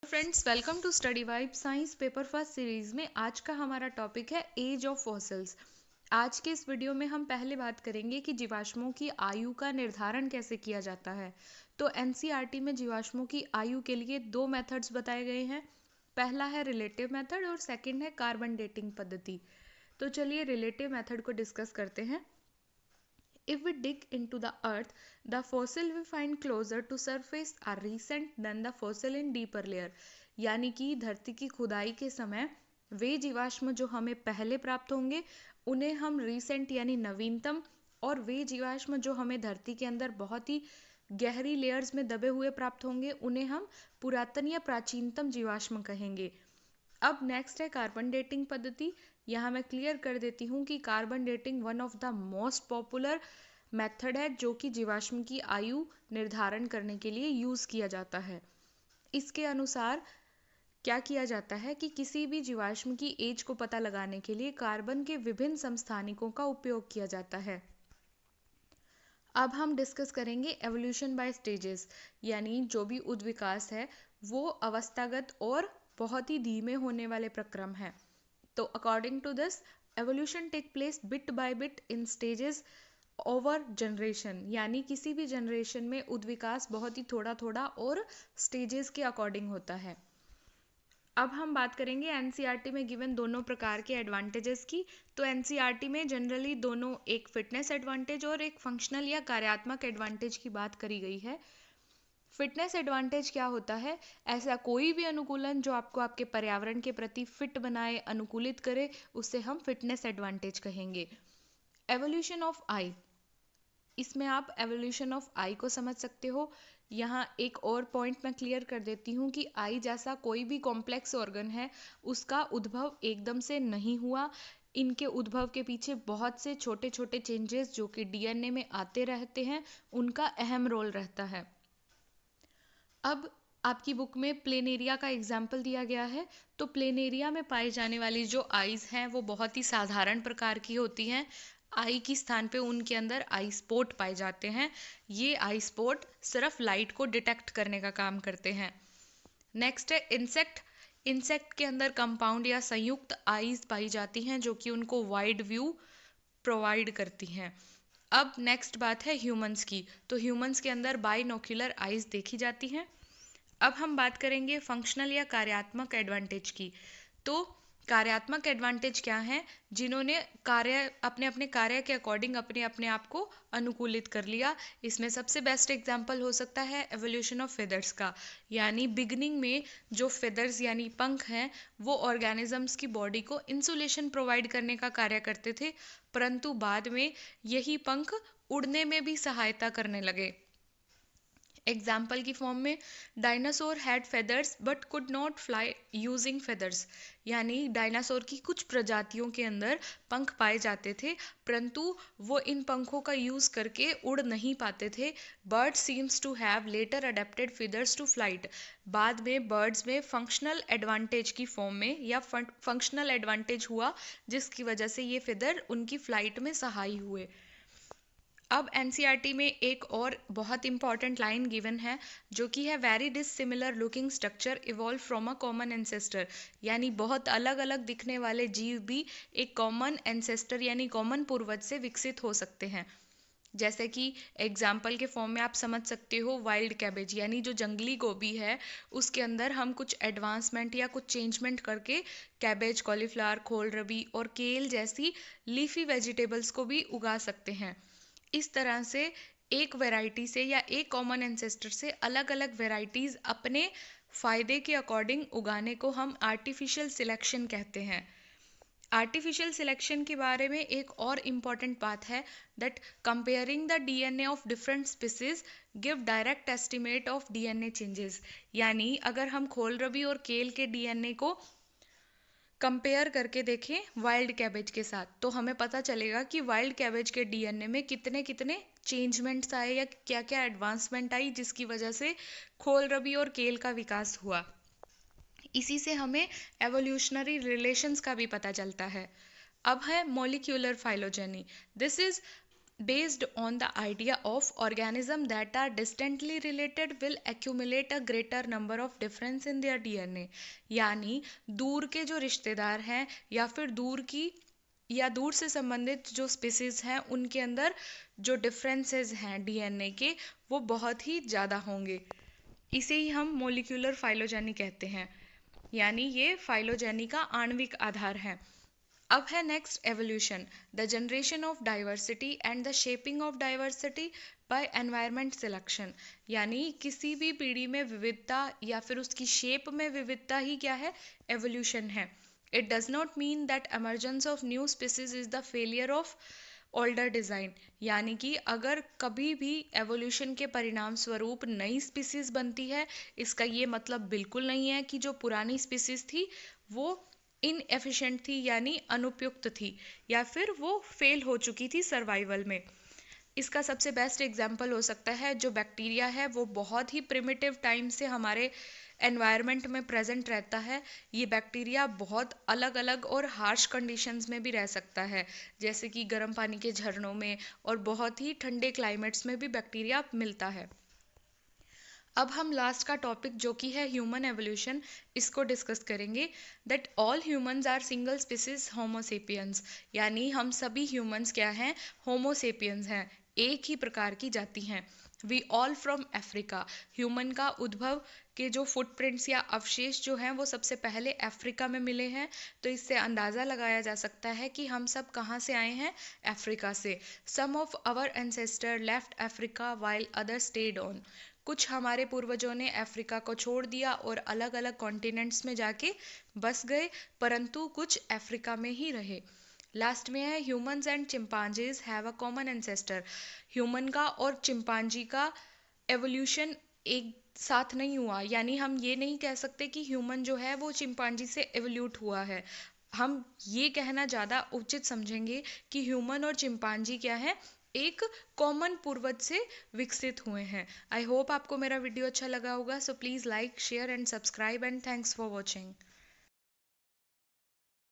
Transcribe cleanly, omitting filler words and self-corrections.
Friends, welcome to study vibe science paper first series में आज का हमारा टॉपिक है एज ऑफ फॉसिल्स। आज के इस वीडियो में हम पहले बात करेंगे कि जीवाश्मों की आयु का निर्धारण कैसे किया जाता है। तो एनसीईआरटी में जीवाश्मों की आयु के लिए दो मेथड्स बताए गए हैं। पहला है रिलेटिव मेथड और सेकंड है कार्बन डेटिंग पद्धति। तो चलिए रिलेटिव मेथड को डिस्कस करते हैं। If we dig into the earth, the fossil we find closer to surface are recent than the fossil in deeper layer। यानी कि धरती की खुदाई के समय वे जीवाश्म जो हमें पहले प्राप्त होंगे उन्हें हम रीसेंट यानी नवीनतम, और वे जीवाश्म जो हमें धरती के अंदर बहुत ही गहरी लेयर्स में दबे हुए प्राप्त होंगे उन्हें हम पुरातन या प्राचीनतम जीवाश्म कहेंगे। अब नेक्स्ट है कार्बन डेटिंग पद्धति। यहाँ मैं क्लियर कर देती हूँ कि carbon dating one of the most popular method है जो कि जीवाश्म की आयु निर्धारण करने के लिए यूज़ किया जाता है। इसके अनुसार क्या किया जाता है कि किसी भी जीवाश्म की एज को पता लगाने के लिए कार्बन के विभिन्न समस्थानिकों का उपयोग किया जाता है। अब हम डिस्कस करेंगे एवोल्यूशन बाय स्टेजेस, यानी जो भी उद्विकास है वो अवस्थागत और बहुत ही धीमे होने वाले प्रक्रम है। तो according to this evolution take place bit by bit in stages over generation, यानी किसी भी जनरेशन में उद्विकास बहुत ही थोड़ा थोड़ा और स्टेजेस के अकॉर्डिंग होता है। अब हम बात करेंगे एनसीईआरटी में गिवन दोनों प्रकार के एडवांटेजेस की। तो एनसीईआरटी में जनरली दोनों, एक फिटनेस एडवांटेज और एक फंक्शनल या कार्यात्मक एडवांटेज की बात करी गई है। फिटनेस एडवांटेज क्या होता है? ऐसा कोई भी अनुकूलन जो आपको आपके पर्यावरण के प्रति फिट बनाए, अनुकूलित करे, उसे हम फिटनेस एडवांटेज कहेंगे। एवोल्यूशन ऑफ आई, इसमें आप एवोल्यूशन ऑफ आई को समझ सकते हो। यहाँ एक और पॉइंट मैं क्लियर कर देती हूँ कि आई जैसा कोई भी कॉम्प्लेक्स ऑर्गन है उसका उद्भव एकदम से नहीं हुआ। इनके उद्भव के पीछे बहुत से छोटे छोटे चेंजेस जो कि डीएनए में आते रहते हैं, उनका अहम रोल रहता है। अब आपकी बुक में प्लेनेरिया का एग्जाम्पल दिया गया है। तो प्लेनेरिया में पाई जाने वाली जो आइज हैं वो बहुत ही साधारण प्रकार की होती हैं। आई की स्थान पे उनके अंदर आई स्पॉट पाए जाते हैं। ये आई स्पॉट सिर्फ लाइट को डिटेक्ट करने का काम करते हैं। नेक्स्ट है इंसेक्ट। इंसेक्ट के अंदर कंपाउंड या संयुक्त आइज पाई जाती हैं जो कि उनको वाइड व्यू प्रोवाइड करती हैं। अब नेक्स्ट बात है ह्यूमंस की। तो ह्यूमंस के अंदर बाइनोक्यूलर आइज देखी जाती हैं। अब हम बात करेंगे फंक्शनल या कार्यात्मक एडवांटेज की। तो कार्यात्मक एडवांटेज क्या है? जिन्होंने अपने अपने कार्य के अकॉर्डिंग अपने अपने आप को अनुकूलित कर लिया। इसमें सबसे बेस्ट एग्जांपल हो सकता है एवोल्यूशन ऑफ फेदर्स का, यानी बिगनिंग में जो फेदर्स यानी पंख हैं वो ऑर्गेनिजम्स की बॉडी को इंसुलेशन प्रोवाइड करने का कार्य करते थे, परंतु बाद में यही पंख उड़ने में भी सहायता करने लगे। एग्जाम्पल की फॉर्म में dinosaur had feathers but could not fly using feathers, यानी डायनासोर की कुछ प्रजातियों के अंदर पंख पाए जाते थे परंतु वो इन पंखों का यूज करके उड़ नहीं पाते थे। Bird seems to have later adapted feathers to flight. बाद में बर्ड्स में फंक्शनल एडवांटेज की फॉर्म में या फंक्शनल एडवांटेज हुआ जिसकी वजह से ये फेदर उनकी फ्लाइट में सहाय हुए। अब एनसीईआरटी में एक और बहुत इंपॉर्टेंट लाइन गिवन है जो कि है very dissimilar looking structure evolve from a common ancestor, यानी बहुत अलग अलग दिखने वाले जीव भी एक कॉमन एंसेस्टर यानी कॉमन पूर्वज से विकसित हो सकते हैं। जैसे कि एग्जाम्पल के फॉर्म में आप समझ सकते हो वाइल्ड कैबेज, यानी जो जंगली गोभी है उसके अंदर हम कुछ एडवांसमेंट या कुछ चेंजमेंट करके कैबेज, कॉलीफ्लावर, कोलरबी और केल जैसी लीफी वेजिटेबल्स को भी उगा सकते हैं। इस तरह से एक वैरायटी से या एक कॉमन एंसेस्टर से अलग अलग वैरायटीज अपने फायदे के अकॉर्डिंग उगाने को हम आर्टिफिशियल सिलेक्शन कहते हैं। आर्टिफिशियल सिलेक्शन के बारे में एक और इम्पॉर्टेंट बात है that comparing the DNA of different species give direct estimate of DNA changes, यानी अगर हम खोलरबी और केल के डीएनए को कंपेयर करके देखें वाइल्ड कैबेज के साथ तो हमें पता चलेगा कि वाइल्ड कैबेज के डीएनए में कितने कितने चेंजमेंट्स आए या क्या क्या एडवांसमेंट आई जिसकी वजह से खोलरबी और केल का विकास हुआ। इसी से हमें एवोल्यूशनरी रिलेशंस का भी पता चलता है। अब है molecular phylogeny. This is based on the idea of organisms that are distantly related will accumulate a greater number of difference in their DNA। यानी दूर के जो रिश्तेदार हैं या फिर दूर से संबंधित जो स्पीसीज हैं उनके अंदर जो डिफरेंसेस हैं डीएनए के वो बहुत ही ज़्यादा होंगे। इसे ही हम मोलिक्यूलर फाइलोजेनी कहते हैं, यानी ये फाइलोजेनी का आणविक आधार है। अब है next evolution, the generation of diversity and the shaping of diversity by environment selection. यानी किसी भी पीढ़ी में विविधता या फिर उसकी शेप में विविधता ही क्या है, एवोल्यूशन है। It does not mean that emergence of new species is the failure of older design. यानी कि अगर कभी भी एवोल्यूशन के परिणाम स्वरूप नई स्पीसीज बनती है, इसका ये मतलब बिल्कुल नहीं है कि जो पुरानी स्पीसीज थी वो इनएफिशिएंट थी, यानी अनुपयुक्त थी, या फिर वो फेल हो चुकी थी सर्वाइवल में। इसका सबसे बेस्ट एग्जाम्पल हो सकता है जो बैक्टीरिया है, वो बहुत ही प्रिमिटिव टाइम से हमारे एनवायरनमेंट में प्रेजेंट रहता है। ये बैक्टीरिया बहुत अलग अलग और हार्श कंडीशंस में भी रह सकता है, जैसे कि गर्म पानी के झरनों में और बहुत ही ठंडे क्लाइमेट्स में भी बैक्टीरिया मिलता है। अब हम लास्ट का टॉपिक जो कि है ह्यूमन एवोल्यूशन, इसको डिस्कस करेंगे। That all humans are single species homo sapiens. यानी हम सभी ह्यूमंस क्या हैं, होमोसेपियंस हैं, एक ही प्रकार की जाति हैं। We all from Africa. Human का उद्भव के जो फुटप्रिंट्स या अवशेष जो हैं वो सबसे पहले अफ्रीका में मिले हैं। तो इससे अंदाज़ा लगाया जा सकता है कि हम सब कहाँ से आए हैं, अफ्रीका से। Some of our ancestor left Africa while other stayed on. कुछ हमारे पूर्वजों ने अफ्रीका को छोड़ दिया और अलग अलग कॉन्टिनेंट्स में जाके बस गए, परंतु कुछ अफ्रीका में ही रहे। लास्ट में है humans and chimpanzees have a common ancestor. Human का और चिंपांजी का एवोल्यूशन एक साथ नहीं हुआ, यानी हम ये नहीं कह सकते कि ह्यूमन जो है वो चिंपांजी से एवोल्यूट हुआ है। हम ये कहना ज़्यादा उचित समझेंगे कि ह्यूमन और चिंपांजी क्या है, एक कॉमन पूर्वज से विकसित हुए हैं। आई होप आपको मेरा वीडियो अच्छा लगा होगा। So please like share and subscribe and thanks for watching.